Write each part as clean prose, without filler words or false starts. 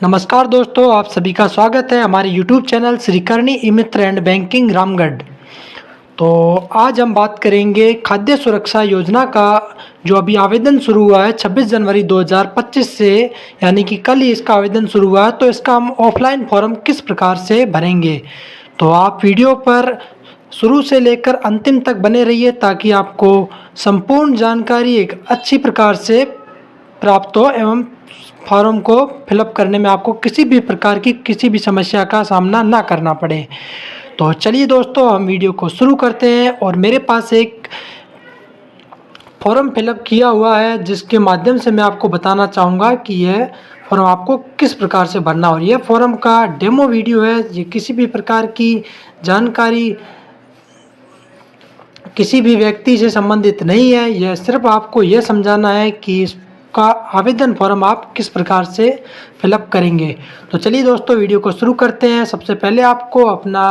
नमस्कार दोस्तों, आप सभी का स्वागत है हमारे YouTube channel Shrikarni eMitra and banking Ramgarh. तो आज हम बात करेंगे खाद्य सुरक्षा योजना का जो अभी आवेदन शुरू हुआ है 26 जनवरी 2025 से, यानी कि कल ही इसका आवेदन शुरू हुआ है। तो इसका हम ऑफलाइन फॉर्म किस प्रकार से भरेंगे, तो आप वीडियो पर शुरू से लेकर अंतिम तक बने रहिए ताकि आपको संपूर्ण जानकारी एक अच्छी प्रकार से प्राप्त हो एवं फॉर्म को फिलअप करने में आपको किसी भी प्रकार की किसी भी समस्या का सामना ना करना पड़े। तो चलिए दोस्तों, हम वीडियो को शुरू करते हैं। और मेरे पास एक फॉर्म फिलअप किया हुआ है जिसके माध्यम से मैं आपको बताना चाहूँगा कि यह फॉर्म आपको किस प्रकार से भरना। और यह फॉर्म का डेमो वीडियो है, ये किसी भी प्रकार की जानकारी किसी भी व्यक्ति से संबंधित नहीं है। यह सिर्फ आपको यह समझाना है कि का आवेदन फॉर्म आप किस प्रकार से फिलअप करेंगे। तो चलिए दोस्तों, वीडियो को शुरू करते हैं। सबसे पहले आपको अपना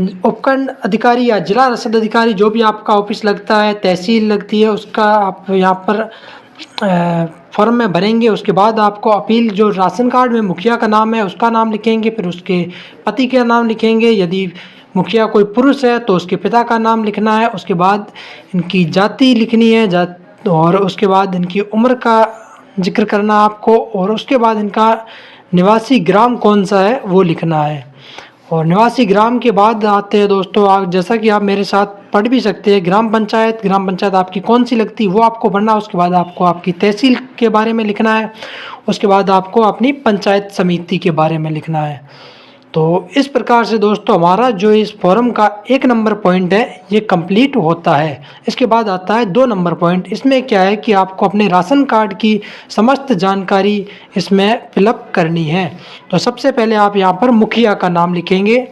उपखंड अधिकारी या जिला रसद अधिकारी, जो भी आपका ऑफिस लगता है, तहसील लगती है, उसका आप यहाँ पर फॉर्म में भरेंगे। उसके बाद आपको अपील, जो राशन कार्ड में मुखिया का नाम है उसका नाम लिखेंगे, फिर उसके पति का नाम लिखेंगे। यदि मुखिया कोई पुरुष है तो उसके पिता का नाम लिखना है। उसके बाद इनकी जाति लिखनी है, और उसके बाद इनकी उम्र का जिक्र करना आपको, और उसके बाद इनका निवासी ग्राम कौन सा है वो लिखना है। और निवासी ग्राम के बाद आते हैं दोस्तों, आप जैसा कि आप मेरे साथ पढ़ भी सकते हैं, ग्राम पंचायत आपकी कौन सी लगती है वो आपको भरना है। उसके बाद आपको आपकी तहसील के बारे में लिखना है। उसके बाद आपको अपनी पंचायत समिति के बारे में लिखना है। तो इस प्रकार से दोस्तों हमारा जो इस फॉर्म का 1 नंबर पॉइंट है ये कंप्लीट होता है। इसके बाद आता है 2 नंबर पॉइंट। इसमें क्या है कि आपको अपने राशन कार्ड की समस्त जानकारी इसमें फिलअप करनी है। तो सबसे पहले आप यहाँ पर मुखिया का नाम लिखेंगे,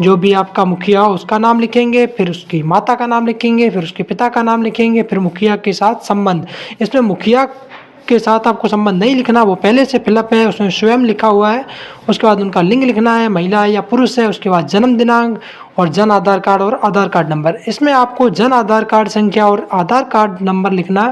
जो भी आपका मुखिया हो उसका नाम लिखेंगे, फिर उसकी माता का नाम लिखेंगे, फिर उसके पिता का नाम लिखेंगे, फिर मुखिया के साथ संबंध। इसमें मुखिया के साथ आपको संबंध नहीं लिखना, वो पहले से फिलअप है, उसमें स्वयं लिखा हुआ है। उसके बाद उनका लिंग लिखना है, महिला है या पुरुष है। उसके बाद जन्म दिनांक और जन आधार कार्ड और आधार कार्ड नंबर। इसमें आपको जन आधार कार्ड संख्या और आधार कार्ड नंबर लिखना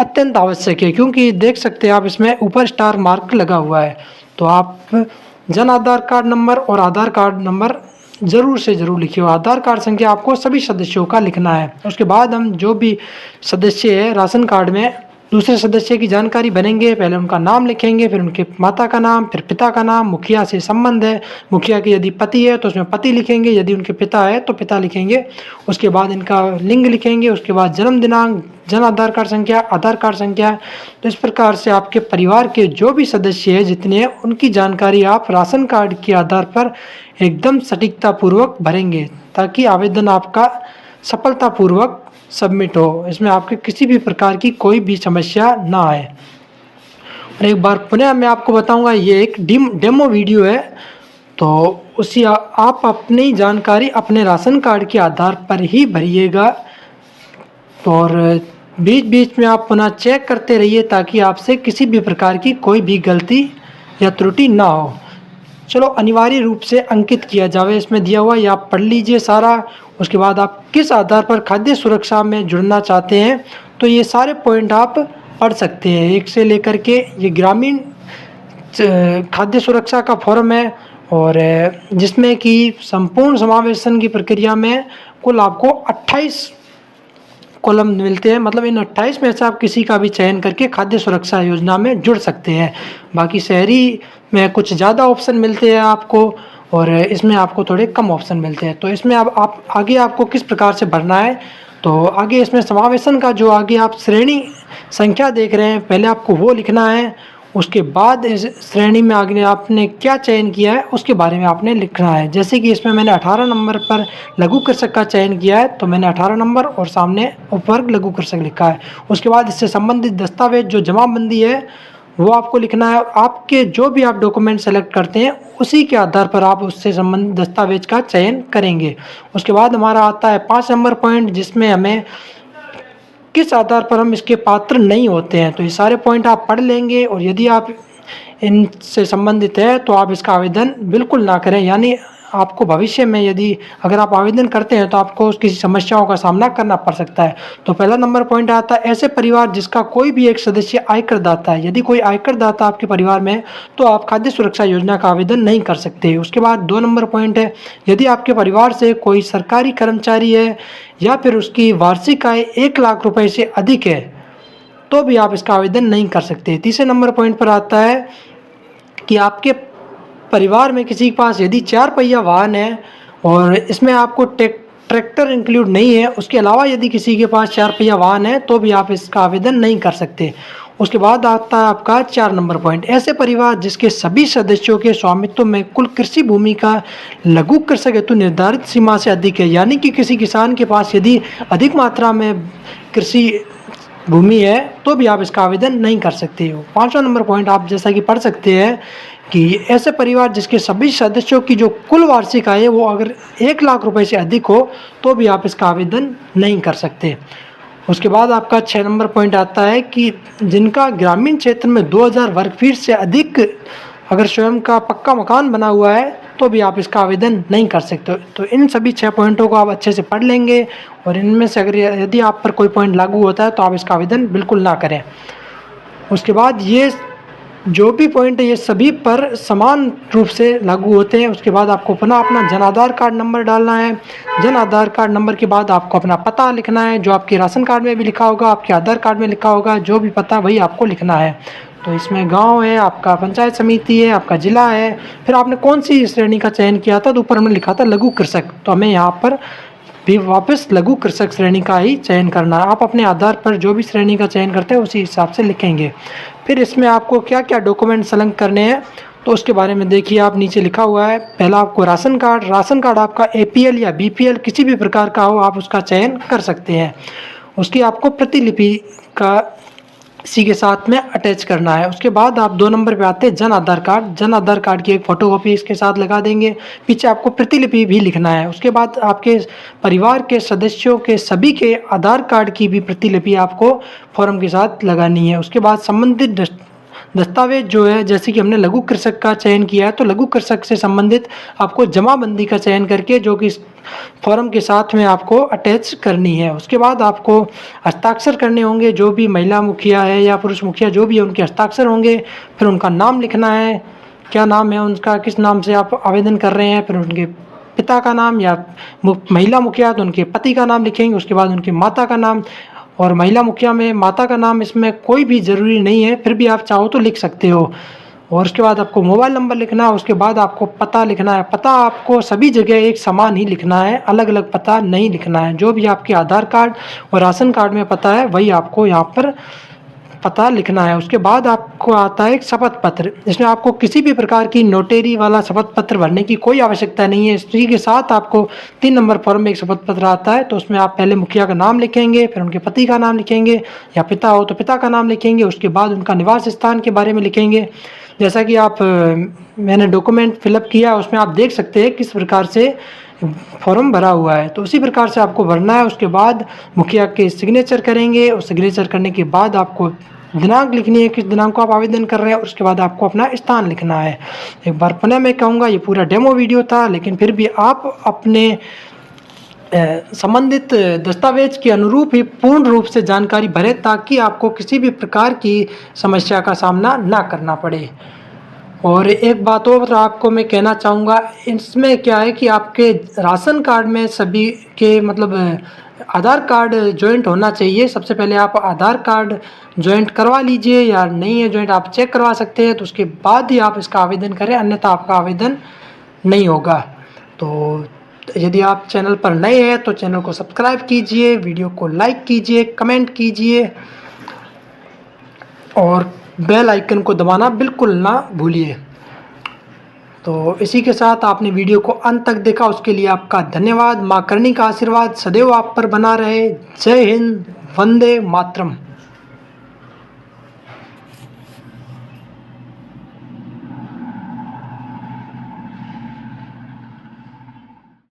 अत्यंत आवश्यक है, क्योंकि देख सकते हैं आप इसमें ऊपर स्टार मार्क लगा हुआ है। तो आप जन आधार कार्ड नंबर और आधार कार्ड नंबर ज़रूर से ज़रूर लिखिए। आधार कार्ड संख्या आपको सभी सदस्यों का लिखना है। उसके बाद हम जो भी सदस्य है राशन कार्ड में दूसरे सदस्य की जानकारी भरेंगे। पहले उनका नाम लिखेंगे, फिर उनके माता का नाम, फिर पिता का नाम, मुखिया से संबंध है, मुखिया की यदि पति है तो उसमें पति लिखेंगे, यदि उनके पिता है तो पिता लिखेंगे। उसके बाद इनका लिंग लिखेंगे। उसके बाद जन्म दिनांक, जन आधार कार्ड संख्या, आधार कार्ड संख्या। तो इस प्रकार से आपके परिवार के जो भी सदस्य हैं जितने हैं उनकी जानकारी आप राशन कार्ड के आधार पर एकदम सटीकतापूर्वक भरेंगे, ताकि आवेदन आपका सफलतापूर्वक सबमिट हो, इसमें आपके किसी भी प्रकार की कोई भी समस्या ना आए। और एक बार पुनः मैं आपको बताऊंगा, ये एक डेमो वीडियो है, तो उसी आप अपनी जानकारी अपने राशन कार्ड के आधार पर ही भरिएगा। और बीच बीच में आप पुनः चेक करते रहिए ताकि आपसे किसी भी प्रकार की कोई भी गलती या त्रुटि ना हो। चलो, अनिवार्य रूप से अंकित किया जावे इसमें दिया हुआ, या आप पढ़ लीजिए सारा। उसके बाद आप किस आधार पर खाद्य सुरक्षा में जुड़ना चाहते हैं, तो ये सारे पॉइंट आप पढ़ सकते हैं, एक से लेकर के। ये ग्रामीण खाद्य सुरक्षा का फॉर्म है, और जिसमें कि संपूर्ण समावेशन की प्रक्रिया में कुल आपको 28 कॉलम मिलते हैं। मतलब इन 28 में से आप किसी का भी चयन करके खाद्य सुरक्षा योजना में जुड़ सकते हैं। बाकी शहरी में कुछ ज़्यादा ऑप्शन मिलते हैं आपको, और इसमें आपको थोड़े कम ऑप्शन मिलते हैं। तो इसमें अब आप आगे आपको किस प्रकार से भरना है, तो आगे इसमें समावेशन का जो आगे आप श्रेणी संख्या देख रहे हैं, पहले आपको वो लिखना है। उसके बाद इस श्रेणी में आगे आपने क्या चयन किया है उसके बारे में आपने लिखना है। जैसे कि इसमें मैंने 18 नंबर पर लघु कृषक का चयन किया है, तो मैंने 18 नंबर और सामने उपवर्ग लघु कृषक लिखा है। उसके बाद इससे संबंधित दस्तावेज जो जमाबंदी है वो आपको लिखना है। और आपके जो भी आप डॉक्यूमेंट सेलेक्ट करते हैं उसी के आधार पर आप उससे संबंधित दस्तावेज का चयन करेंगे। उसके बाद हमारा आता है 5 नंबर पॉइंट, जिसमें हमें किस आधार पर हम इसके पात्र नहीं होते हैं। तो ये सारे पॉइंट आप पढ़ लेंगे, और यदि आप इनसे संबंधित है तो आप इसका आवेदन बिल्कुल ना करें, यानी आपको भविष्य में यदि अगर आप आवेदन करते हैं तो आपको किसी समस्याओं का सामना करना पड़ सकता है। तो पहला नंबर पॉइंट आता है ऐसे परिवार जिसका कोई भी एक सदस्य आयकर दाता है। यदि कोई आयकर दाता आपके परिवार में है तो आप खाद्य सुरक्षा योजना का आवेदन नहीं कर सकते। उसके बाद 2 नंबर पॉइंट है यदि आपके परिवार से कोई सरकारी कर्मचारी है या फिर उसकी वार्षिक आय 1 लाख रुपए से अधिक है तो भी आप इसका आवेदन नहीं कर सकते। तीसरे नंबर पॉइंट पर आता है कि आपके परिवार में किसी के पास यदि 4 पहिया वाहन है और इसमें आपको ट्रैक्टर इंक्लूड नहीं है, उसके अलावा यदि किसी के पास 4 पहिया वाहन है तो भी आप इसका आवेदन नहीं कर सकते। उसके बाद आता है आपका 4 नंबर पॉइंट ऐसे परिवार जिसके सभी सदस्यों के स्वामित्व में कुल कृषि भूमि का लघु कृषक हेतु निर्धारित सीमा से अधिक है। यानी कि किसी किसान के पास यदि अधिक मात्रा में कृषि भूमि है तो भी आप इसका आवेदन नहीं कर सकते हो। 5वां नंबर पॉइंट आप जैसा कि पढ़ सकते हैं कि ऐसे परिवार जिसके सभी सदस्यों की जो कुल वार्षिक आय है वो अगर 1 लाख रुपए से अधिक हो तो भी आप इसका आवेदन नहीं कर सकते। उसके बाद आपका 6 नंबर पॉइंट आता है कि जिनका ग्रामीण क्षेत्र में 2000 वर्ग फीट से अधिक अगर स्वयं का पक्का मकान बना हुआ है तो भी आप इसका आवेदन नहीं कर सकते। तो इन सभी 6 पॉइंटों को आप अच्छे से पढ़ लेंगे और इनमें से अगर यदि आप पर कोई पॉइंट लागू होता है तो आप इसका आवेदन बिल्कुल ना करें। उसके बाद ये जो भी पॉइंट है ये सभी पर समान रूप से लागू होते हैं। उसके बाद आपको पुनः अपना जन आधार कार्ड नंबर डालना है। जन आधार कार्ड नंबर के बाद आपको अपना पता लिखना है, जो आपके राशन कार्ड में भी लिखा होगा, आपके आधार कार्ड में लिखा होगा, जो भी पता वही आपको लिखना है। तो इसमें गांव है, आपका पंचायत समिति है, आपका ज़िला है, फिर आपने कौन सी श्रेणी का चयन किया था तो ऊपर हमने लिखा था लघु कृषक, तो हमें यहाँ पर भी वापस लघु कृषक श्रेणी का ही चयन करना है। आप अपने आधार पर जो भी श्रेणी का चयन करते हैं उसी हिसाब से लिखेंगे। फिर इसमें आपको क्या क्या डॉक्यूमेंट संलग्न करने हैं तो उसके बारे में देखिए, आप नीचे लिखा हुआ है। पहला आपको राशन कार्ड आपका APL या BPL किसी भी प्रकार का हो आप उसका चयन कर सकते हैं। उसकी आपको प्रतिलिपि का इसी के साथ में अटैच करना है। उसके बाद आप 2 नंबर पे आते हैं जन आधार कार्ड की एक फ़ोटोकॉपी इसके साथ लगा देंगे। पीछे आपको प्रतिलिपि भी लिखना है। उसके बाद आपके परिवार के सदस्यों के सभी के आधार कार्ड की भी प्रतिलिपि आपको फॉर्म के साथ लगानी है। उसके बाद संबंधित दस्तावेज जो है, जैसे कि हमने लघु कृषक का चयन किया है तो लघु कृषक से संबंधित आपको जमाबंदी का चयन करके जो कि फॉर्म के साथ में आपको अटैच करनी है। उसके बाद आपको हस्ताक्षर करने होंगे, जो भी महिला मुखिया है या पुरुष मुखिया जो भी है उनके हस्ताक्षर होंगे। फिर उनका नाम लिखना है, क्या नाम है उनका, किस नाम से आप आवेदन कर रहे हैं। फिर उनके पिता का नाम या महिला मुखिया तो उनके पति का नाम लिखेंगे। उसके बाद उनकी माता का नाम, और महिला मुखिया में माता का नाम इसमें कोई भी ज़रूरी नहीं है, फिर भी आप चाहो तो लिख सकते हो। और उसके बाद आपको मोबाइल नंबर लिखना है। उसके बाद आपको पता लिखना है। पता आपको सभी जगह एक समान ही लिखना है, अलग अलग पता नहीं लिखना है। जो भी आपके आधार कार्ड और राशन कार्ड में पता है वही आपको यहाँ पर पता लिखना है। उसके बाद आपको आता है एक शपथ पत्र, जिसमें आपको किसी भी प्रकार की नोटेरी वाला शपथ पत्र भरने की कोई आवश्यकता नहीं है। इसी के साथ आपको 3 नंबर फॉर्म में एक शपथ पत्र आता है, तो उसमें आप पहले मुखिया का नाम लिखेंगे, फिर उनके पति का नाम लिखेंगे, या पिता हो तो पिता का नाम लिखेंगे। उसके बाद उनका निवास स्थान के बारे में लिखेंगे। जैसा कि आप मैंने डॉक्यूमेंट फिलअप किया उसमें आप देख सकते हैं किस प्रकार से फॉर्म भरा हुआ है, तो उसी प्रकार से आपको भरना है। उसके बाद मुखिया के सिग्नेचर करेंगे, और सिग्नेचर करने के बाद आपको दिनांक लिखनी है, किस दिनांक को आप आवेदन कर रहे हैं, और उसके बाद आपको अपना स्थान लिखना है। एक बार पुनः मैं कहूँगा ये पूरा डेमो वीडियो था, लेकिन फिर भी आप अपने संबंधित दस्तावेज के अनुरूप ही पूर्ण रूप से जानकारी भरें, ताकि आपको किसी भी प्रकार की समस्या का सामना ना करना पड़े। और एक बात और आपको मैं कहना चाहूँगा, इसमें क्या है कि आपके राशन कार्ड में सभी के मतलब आधार कार्ड जॉइंट होना चाहिए। सबसे पहले आप आधार कार्ड जॉइंट करवा लीजिए, या नहीं है जॉइंट आप चेक करवा सकते हैं, तो उसके बाद ही आप इसका आवेदन करें, अन्यथा आपका आवेदन नहीं होगा। तो यदि आप चैनल पर नए हैं तो चैनल को सब्सक्राइब कीजिए, वीडियो को लाइक कीजिए, कमेंट कीजिए, और बेल आइकन को दबाना बिल्कुल ना भूलिए। तो इसी के साथ आपने वीडियो को अंत तक देखा, उसके लिए आपका धन्यवाद। माँ करणी का आशीर्वाद सदैव आप पर बना रहे। जय हिंद, वंदे मातरम।